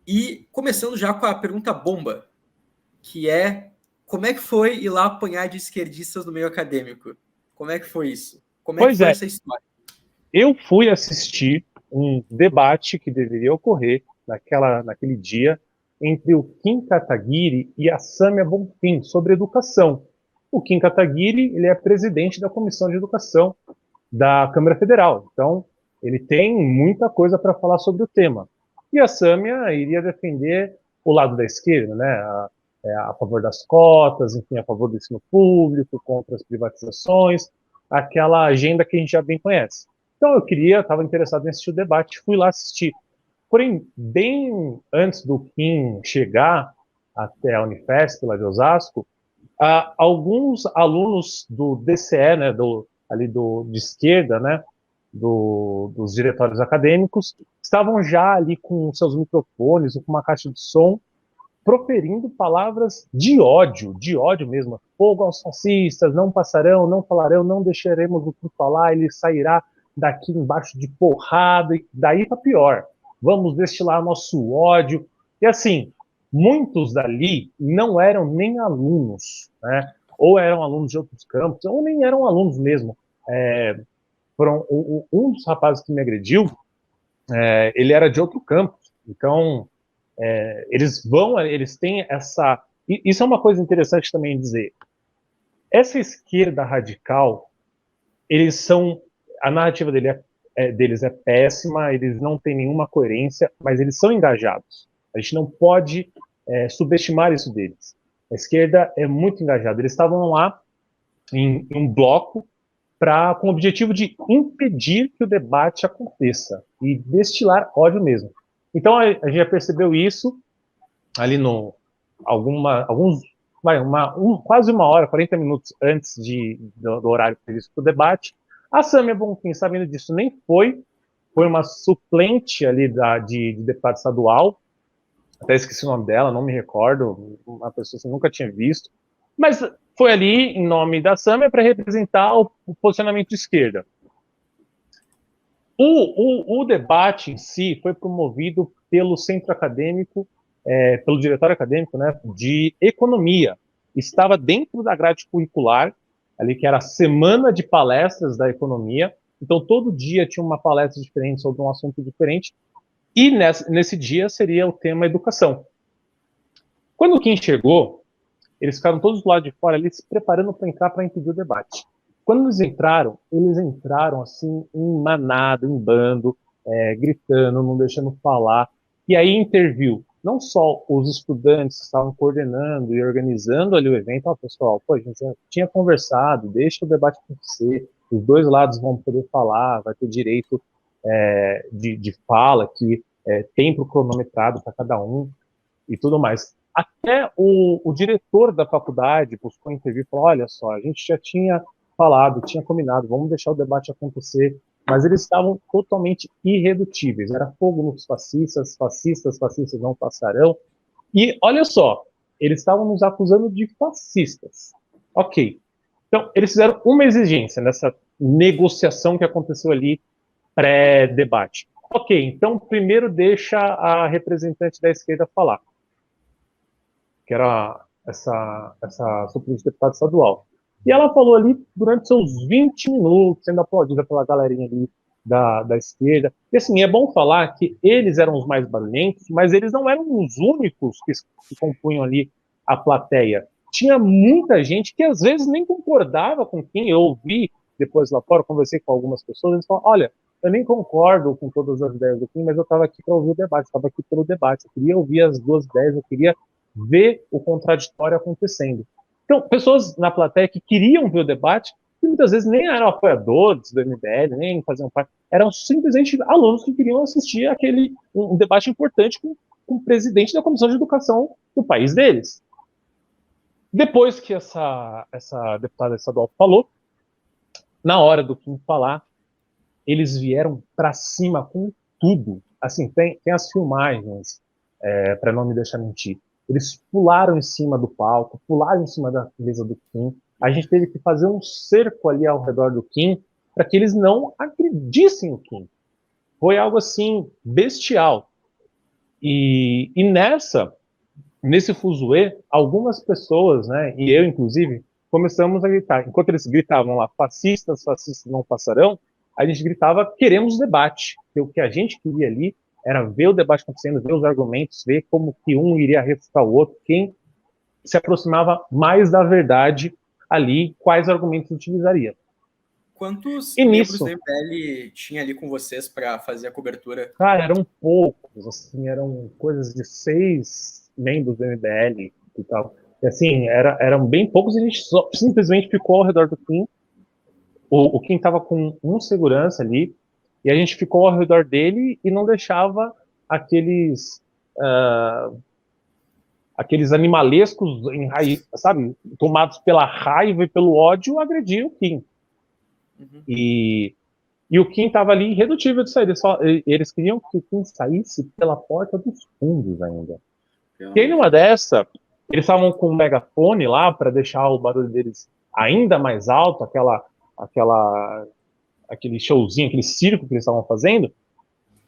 E começando já com a pergunta bomba, que é como é que foi ir lá apanhar de esquerdistas no meio acadêmico? Como é que foi isso? Como é que Pois foi é, essa história? eu fui assistir um debate que deveria ocorrer naquele dia entre o Kim Kataguiri e a Sâmia Bonfim sobre educação. O Kim Kataguiri, ele é presidente da Comissão de Educação da Câmara Federal, então ele tem muita coisa para falar sobre o tema. E a Sâmia iria defender o lado da esquerda, né? A favor das cotas, enfim, a favor do ensino público, contra as privatizações, aquela agenda que a gente já bem conhece. Então estava interessado em assistir o debate, fui lá assistir. Porém, bem antes do Kim chegar até a Unifesp, lá de Osasco, alguns alunos do DCE, né, de esquerda, né, dos diretórios acadêmicos, estavam já ali com seus microfones ou com uma caixa de som, proferindo palavras de ódio mesmo. Fogo aos fascistas, não passarão, não falarão, não deixaremos o que falar, ele sairá daqui embaixo de porrada, e daí para pior. Vamos destilar nosso ódio. E assim, muitos dali não eram nem alunos, né? Ou eram alunos de outros campos, ou nem eram alunos mesmo. Um dos rapazes que me agrediu, ele era de outro campus. Então, eles têm essa. Isso é uma coisa interessante também dizer. Essa esquerda radical, eles são. A narrativa deles é péssima, eles não têm nenhuma coerência, mas eles são engajados. A gente não pode subestimar isso deles. A esquerda é muito engajada. Eles estavam lá em um bloco com o objetivo de impedir que o debate aconteça e destilar ódio mesmo. Então a gente já percebeu isso ali no alguns quase uma hora, 40 minutos antes do horário previsto para o debate. A Sâmia Bonfim, sabendo disso, nem foi uma suplente ali de deputado estadual, até esqueci o nome dela, não me recordo, uma pessoa que eu nunca tinha visto, mas foi ali em nome da Sâmia para representar o posicionamento de esquerda. O debate em si foi promovido pelo centro acadêmico, pelo diretório acadêmico, né, de economia. Estava dentro da grade curricular, ali que era a semana de palestras da economia. Então, todo dia tinha uma palestra diferente sobre um assunto diferente. E nesse dia seria o tema educação. Quando o Kim chegou, eles ficaram todos do lado de fora ali se preparando para entrar para impedir o debate. Quando eles entraram assim em manada, em bando, gritando, não deixando falar. E aí interviu não só os estudantes que estavam coordenando e organizando ali o evento, pessoal, pô, a gente já tinha conversado, deixa o debate acontecer, os dois lados vão poder falar, vai ter direito de fala, que tempo cronometrado para cada um e tudo mais. Até o diretor da faculdade buscou intervir e falou: olha só, a gente já tinha falado, tinha combinado, vamos deixar o debate acontecer, mas eles estavam totalmente irredutíveis. Era fogo nos fascistas, fascistas não passarão. E olha só, eles estavam nos acusando de fascistas. Ok. Então, eles fizeram uma exigência nessa negociação que aconteceu ali pré-debate. Ok, então primeiro deixa a representante da esquerda falar, que era essa suplente de deputada estadual. E ela falou ali durante seus 20 minutos, sendo aplaudida pela galerinha ali da esquerda. E assim, é bom falar que eles eram os mais barulhentos, mas eles não eram os únicos que compunham ali a plateia. Tinha muita gente que às vezes nem concordava com quem eu ouvi depois lá fora, conversei com algumas pessoas, eles falaram: olha, eu nem concordo com todas as ideias do Kim, mas eu estava aqui para ouvir o debate, estava aqui pelo debate, eu queria ouvir as duas ideias, eu queria ver o contraditório acontecendo. Então, pessoas na plateia que queriam ver o debate, que muitas vezes nem eram apoiadores do MBL, nem faziam parte, eram simplesmente alunos que queriam assistir um debate importante com o presidente da Comissão de Educação do país deles. Depois que essa deputada estadual falou, na hora do Kim falar, eles vieram para cima com tudo. Assim, tem as filmagens, para não me deixar mentir. Eles pularam em cima do palco, pularam em cima da mesa do Kim. A gente teve que fazer um cerco ali ao redor do Kim para que eles não agredissem o Kim. Foi algo assim bestial. E nesse fuzuê, algumas pessoas, né, e eu inclusive, começamos a gritar. Enquanto eles gritavam lá, fascistas, fascistas não passarão, a gente gritava, queremos debate. Porque o que a gente queria ali era ver o debate acontecendo, ver os argumentos, ver como que um iria refutar o outro, quem se aproximava mais da verdade ali, quais argumentos utilizaria. Quantos E membros do nisso, MBL tinha ali com vocês para fazer a cobertura? cara, eram poucos, assim, eram coisas de 6 membros do MBL e tal. E assim, eram bem poucos e a gente simplesmente ficou ao redor do Kim. O Kim estava com um segurança ali, e a gente ficou ao redor dele e não deixava aqueles aqueles animalescos, sabe, tomados pela raiva e pelo ódio, agredir o Kim. Uhum. E o Kim estava ali irredutível de sair. Eles queriam que o Kim saísse pela porta dos fundos ainda. E aí, numa dessa, eles estavam com um megafone lá para deixar o barulho deles ainda mais alto, aquele showzinho, aquele circo que eles estavam fazendo.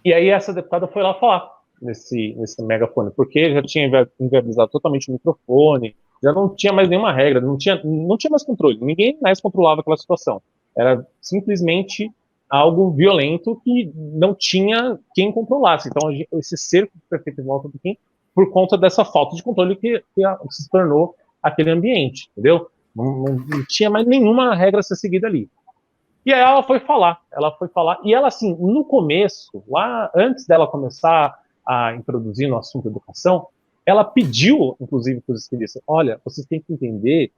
E aí essa deputada foi lá falar nesse megafone, porque já tinha inviabilizado totalmente o microfone, já não tinha mais nenhuma regra, não tinha mais controle, ninguém mais controlava aquela situação. Era simplesmente algo violento que não tinha quem controlasse. Então, esse cerco foi feito em volta do Kim por conta dessa falta de controle que se tornou aquele ambiente, entendeu? Não tinha mais nenhuma regra a ser seguida ali. E aí ela foi falar, e ela, assim, no começo, lá antes dela começar a introduzir no assunto educação, ela pediu, inclusive, para os esquerdistas, olha, vocês têm que entender,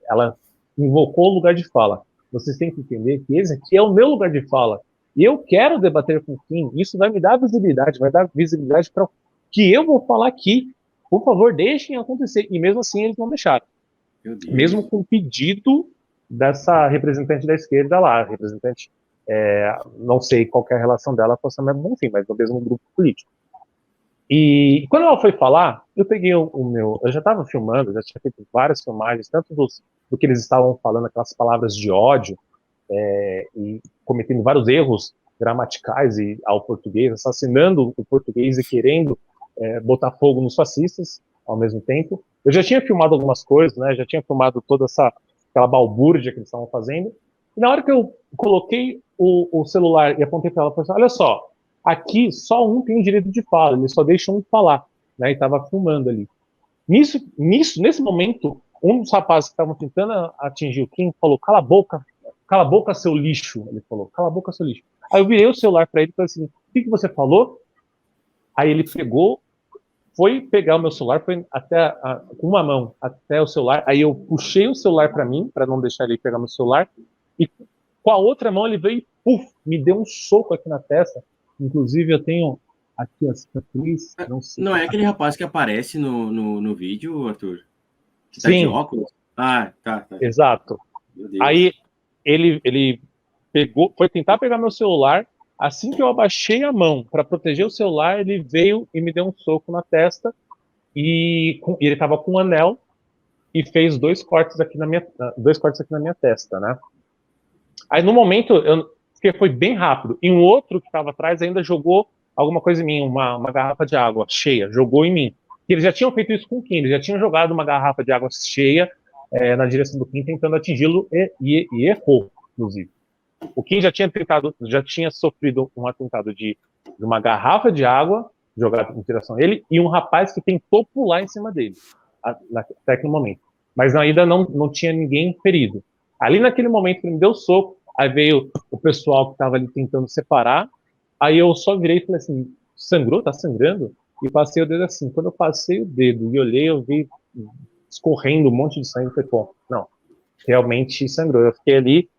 ela invocou o lugar de fala, vocês têm que entender que esse aqui é o meu lugar de fala, e eu quero debater com o Kim, isso vai me dar visibilidade, para o que eu vou falar aqui, por favor, deixem acontecer, e mesmo assim eles não deixaram, mesmo com o pedido dessa representante da esquerda lá, representante, não sei qual é a relação dela com a Samia Bonfim, mas do mesmo grupo político. E quando ela foi falar, eu peguei eu já estava filmando, já tinha feito várias filmagens, tanto do que eles estavam falando, aquelas palavras de ódio, e cometendo vários erros gramaticais ao português, assassinando o português e querendo botar fogo nos fascistas ao mesmo tempo. Eu já tinha filmado algumas coisas, né? Já tinha filmado toda aquela balbúrdia que eles estavam fazendo. E na hora que eu coloquei o celular e apontei para ela, eu falei assim, olha só, aqui só um tem o direito de fala, eles só deixam um falar, né? E estava filmando ali. Nesse momento, um dos rapazes que estavam tentando atingir o Kim falou, cala a boca, seu lixo. Ele falou, cala a boca, seu lixo. Aí eu virei o celular para ele e falei assim, o que você falou? Aí ele pegou, foi pegar o meu celular, foi com uma mão até o celular, aí eu puxei o celular para mim, para não deixar ele pegar meu celular, e com a outra mão ele veio e me deu um soco aqui na testa. Inclusive eu tenho aqui a cicatriz. Não é aquele rapaz que aparece no vídeo, Arthur? Que tá Sim. de óculos? Ah, tá. Exato. Aí ele pegou, foi tentar pegar meu celular. Assim que eu abaixei a mão para proteger o celular, ele veio e me deu um soco na testa. E ele estava com um anel e fez 2 cortes aqui na minha testa, né? Aí no momento, porque foi bem rápido, e um outro que estava atrás ainda jogou alguma coisa em mim, uma garrafa de água cheia, jogou em mim. E eles já tinham feito isso com o Kim, eles já tinham jogado uma garrafa de água cheia na direção do Kim, tentando atingi-lo e errou, inclusive. O Kim já tinha sofrido um atentado de uma garrafa de água jogada em direção a ele e um rapaz que tentou pular em cima dele, até aquele momento. Mas ainda não tinha ninguém ferido. Ali naquele momento que ele me deu soco, aí veio o pessoal que estava ali tentando separar, aí eu só virei e falei assim, sangrou? Tá sangrando? E passei o dedo assim. Quando eu passei o dedo e olhei, eu vi escorrendo um monte de sangue, falei, pô, não, realmente sangrou. Eu fiquei ali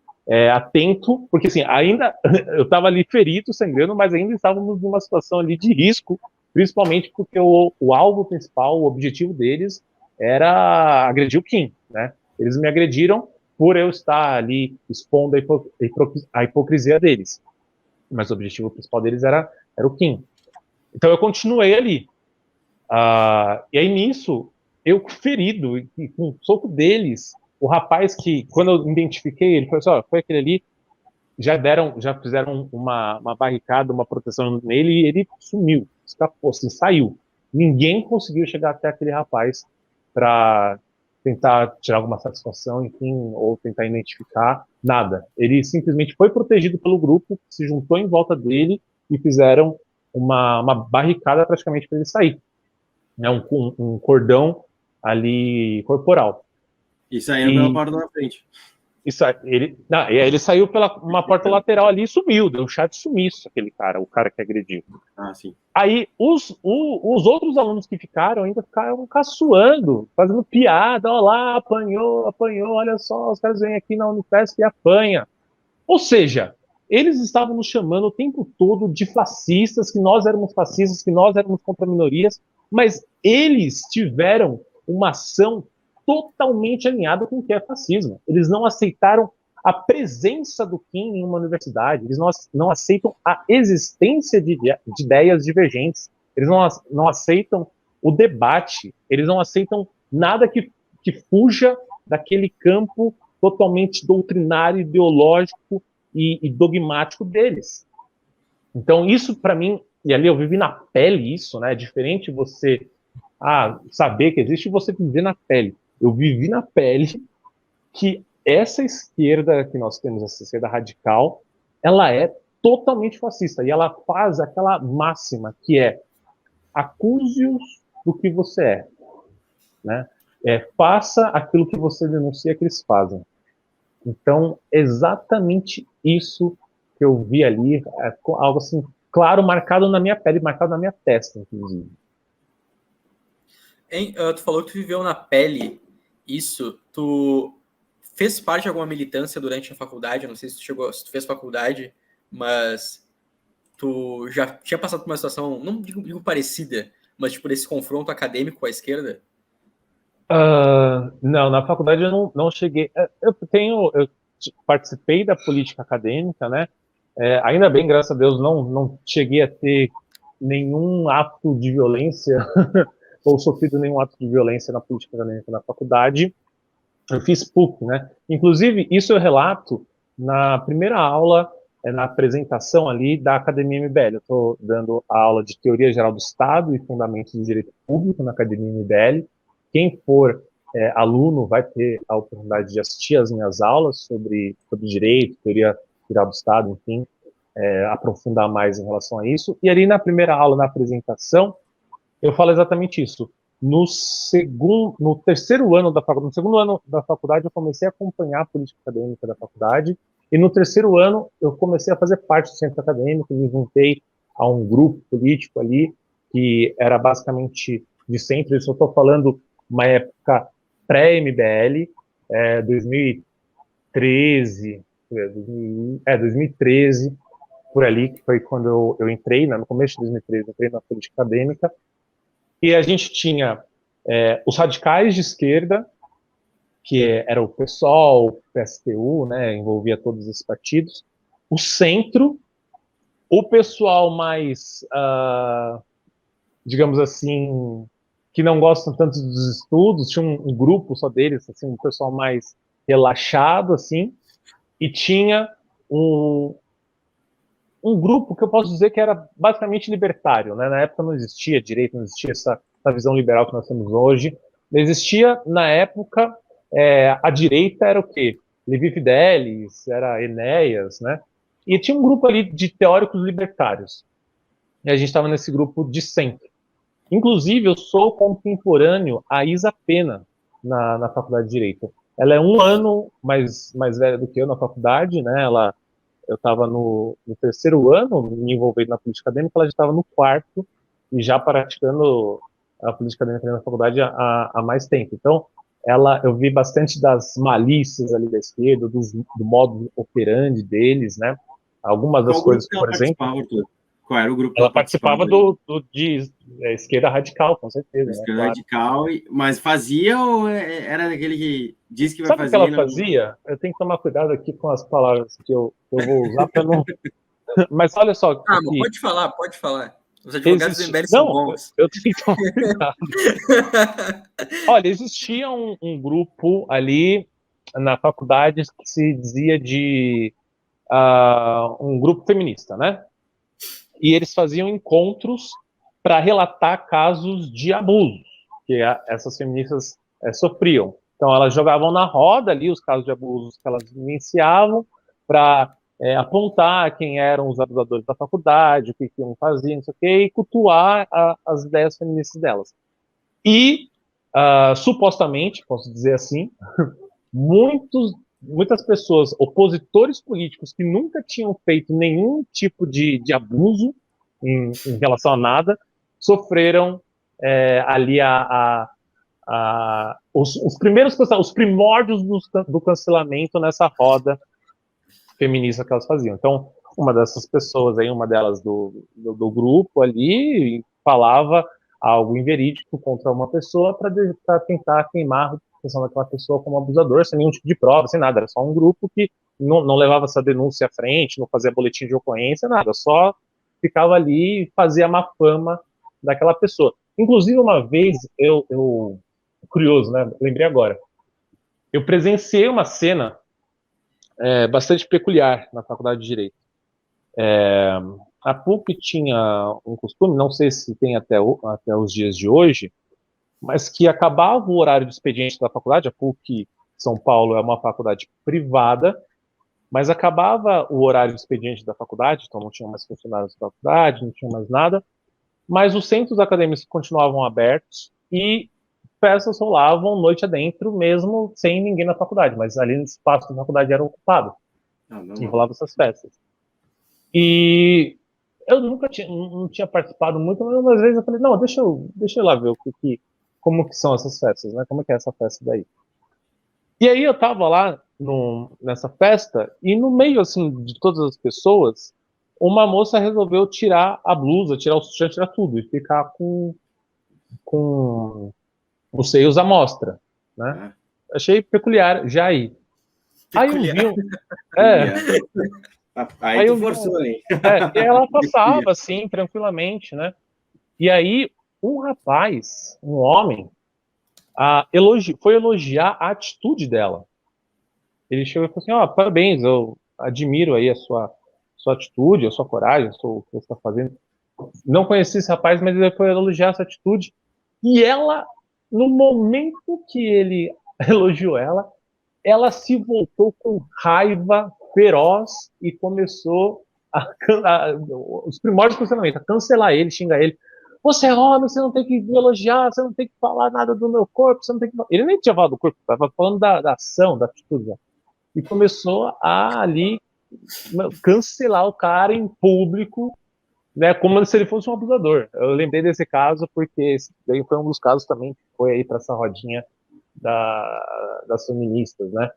atento, porque assim, ainda eu estava ali ferido, sangrando, mas ainda estávamos numa situação ali de risco, principalmente porque o alvo principal, o objetivo deles era agredir o Kim, né? Eles me agrediram por eu estar ali expondo a hipocrisia deles. Mas o objetivo principal deles era o Kim. Então eu continuei ali. E aí nisso, eu ferido, e com o soco deles, o rapaz que, quando eu identifiquei, ele falou assim, foi aquele ali, já fizeram uma barricada, uma proteção nele, e ele sumiu, escapou, assim, saiu. ninguém conseguiu chegar até aquele rapaz para tentar tirar alguma satisfação, enfim, ou tentar identificar nada. Ele simplesmente foi protegido pelo grupo, se juntou em volta dele e fizeram uma barricada praticamente para ele sair, né? Um cordão ali corporal. E saíram pela porta da frente. Ele saiu pela uma porta lateral ali e sumiu, deu um chá de sumiço aquele cara, o cara que agrediu. Ah, sim. Aí os outros alunos que ficaram ainda ficaram caçoando, fazendo piada, ó lá, apanhou, olha só, os caras vêm aqui na Unifesp e apanha. Ou seja, eles estavam nos chamando o tempo todo de fascistas, que nós éramos fascistas, que nós éramos contra minorias, mas eles tiveram uma ação totalmente alinhada com o que é fascismo. Eles não aceitaram a presença do Kim em uma universidade, eles não aceitam a existência de ideias divergentes, eles não aceitam o debate, eles não aceitam nada que fuja daquele campo totalmente doutrinário, ideológico e dogmático deles. Então, isso para mim, e ali eu vivi na pele isso, né? É diferente você saber que existe e você viver na pele. Eu vivi na pele que essa esquerda que nós temos, essa esquerda radical, ela é totalmente fascista. E ela faz aquela máxima que é acuse-os do que você é. Né? Faça aquilo que você denuncia que eles fazem. Então, exatamente isso que eu vi ali, algo assim, claro, marcado na minha pele, marcado na minha testa, inclusive. Tu falou que tu viveu na pele isso, tu fez parte de alguma militância durante a faculdade? Eu não sei se tu fez faculdade, mas tu já tinha passado por uma situação, não digo parecida, mas tipo esse confronto acadêmico com a esquerda? Não, na faculdade eu não cheguei. Eu participei da política acadêmica, né? Ainda bem, graças a Deus, não cheguei a ter nenhum ato de violência ou sofrido nenhum ato de violência na política acadêmica na faculdade. Eu fiz PUC, né? Inclusive, isso eu relato na primeira aula, na apresentação ali da Academia MBL. Eu estou dando a aula de Teoria Geral do Estado e Fundamentos do Direito Público na Academia MBL. Quem for aluno vai ter a oportunidade de assistir as minhas aulas sobre direito, teoria geral do Estado, enfim, aprofundar mais em relação a isso. E ali na primeira aula, na apresentação, eu falo exatamente isso. No terceiro ano da faculdade, no segundo ano da faculdade, eu comecei a acompanhar a política acadêmica da faculdade, e no terceiro ano eu comecei a fazer parte do centro acadêmico, me juntei a um grupo político ali, que era basicamente de centro. Isso eu estou falando uma época pré-MBL, 2013, 2013, por ali, que foi quando eu entrei, né, no começo de 2013, entrei na política acadêmica, e a gente tinha os radicais de esquerda, que era o PSOL, o PSTU, né, envolvia todos esses partidos, o centro, o pessoal mais, digamos assim, que não gostam tanto dos estudos, tinha um grupo só deles, assim, um pessoal mais relaxado, assim, e tinha um grupo que eu posso dizer que era basicamente libertário, né? Na época não existia direito, não existia essa visão liberal que nós temos hoje. Existia, na época, a direita era o quê? Levi Fidelis, era Enéas, né? E tinha um grupo ali de teóricos libertários. E a gente estava nesse grupo de centro. Inclusive, eu sou contemporâneo a Isa Pena na faculdade de Direito. Ela é um ano mais velha do que eu na faculdade, né? Eu estava no terceiro ano, me envolvendo na política acadêmica, ela já estava no quarto e já praticando a política acadêmica na faculdade há mais tempo. Então, eu vi bastante das malícias ali da esquerda, do modo operandi deles, né? Algumas das coisas, por exemplo... Qual era o grupo? Ela participava de esquerda radical, com certeza. Esquerda radical, mas fazia ou era daquele que diz que vai fazer? Sabe o que ela fazia? Não... Eu tenho que tomar cuidado aqui com as palavras que eu vou usar para não... Mas olha só... Mas pode falar. Os advogados do MBL são bons. Eu tenho que tomar cuidado. Olha, existia um grupo ali na faculdade que se dizia de um grupo feminista, né? E eles faziam encontros para relatar casos de abuso que essas feministas sofriam. Então, elas jogavam na roda ali os casos de abusos que elas vivenciavam para apontar quem eram os abusadores da faculdade, o que iam fazer, não sei o quê, e cultuar as ideias feministas delas. E, supostamente, posso dizer assim, muitas pessoas, opositores políticos que nunca tinham feito nenhum tipo de abuso em relação a nada, sofreram ali os primórdios do cancelamento nessa roda feminista que elas faziam. Então, uma dessas pessoas aí, uma delas do grupo ali, falava algo inverídico contra uma pessoa para tentar queimar a reputação daquela pessoa como abusador, sem nenhum tipo de prova, sem nada. Era só um grupo que não levava essa denúncia à frente, não fazia boletim de ocorrência, nada. Só ficava ali e fazia má fama daquela pessoa. Inclusive, uma vez, curioso, né? Lembrei agora. Eu presenciei uma cena bastante peculiar na Faculdade de Direito. A PUC tinha um costume, não sei se tem até os dias de hoje, mas que acabava o horário de expediente da faculdade. A PUC São Paulo é uma faculdade privada, mas acabava o horário de expediente da faculdade, então não tinha mais funcionários da faculdade, não tinha mais nada, mas os centros acadêmicos continuavam abertos e festas rolavam noite adentro, mesmo sem ninguém na faculdade, mas ali no espaço da faculdade era ocupado, e rolavam essas festas. E eu nunca não tinha participado muito, mas umas vezes eu falei, não, deixa eu ir lá ver como que são essas festas, né? Como que é essa festa daí? E aí eu tava lá nessa festa, e no meio, assim, de todas as pessoas, uma moça resolveu tirar a blusa, tirar o sutiã, tirar tudo, e ficar com os seios à mostra, né? Achei peculiar, já aí. Aí eu vi Aí tu forçou, hein? E ela passava, assim, tranquilamente, né? E aí, um rapaz, um homem, foi elogiar a atitude dela. Ele chegou e falou assim, parabéns, eu admiro aí a sua atitude, a sua coragem, o que você está fazendo. Não conheci esse rapaz, mas ele foi elogiar essa atitude. E ela, no momento que ele elogiou ela se voltou com raiva feroz e começou os primórdios do cancelamento, a cancelar ele, xingar ele. Você é homem, você não tem que me elogiar, você não tem que falar nada do meu corpo, você não tem que... Ele nem tinha falado do corpo, estava falando da ação, da atitude. E começou a ali cancelar o cara em público, né, como se ele fosse um abusador. Eu lembrei desse caso porque esse daí foi um dos casos também que foi aí para essa rodinha das feministas, né?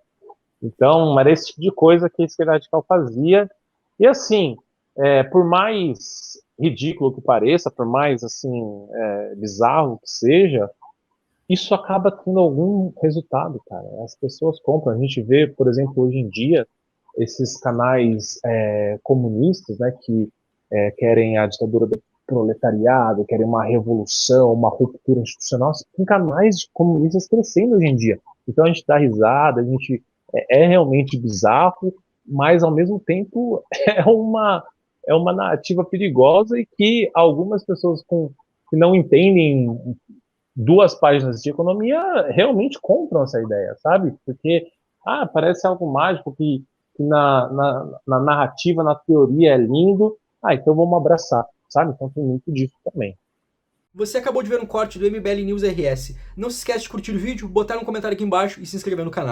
Então, era esse tipo de coisa que a esquerda radical fazia. E assim, por mais ridículo que pareça, por mais assim bizarro que seja, isso acaba tendo algum resultado, cara. As pessoas compram. A gente vê, por exemplo, hoje em dia, esses canais comunistas, né, que querem a ditadura do proletariado, querem uma revolução, uma ruptura institucional. Tem canais comunistas crescendo hoje em dia. Então a gente dá risada, a gente é realmente bizarro, mas ao mesmo tempo é uma narrativa perigosa e que algumas pessoas que não entendem 2 páginas de economia realmente compram essa ideia, sabe? Porque parece algo mágico que na narrativa, na teoria é lindo, então vamos abraçar, sabe? Então tem muito disso também. Você acabou de ver um corte do MBL News RS. Não se esquece de curtir o vídeo, botar um comentário aqui embaixo e se inscrever no canal.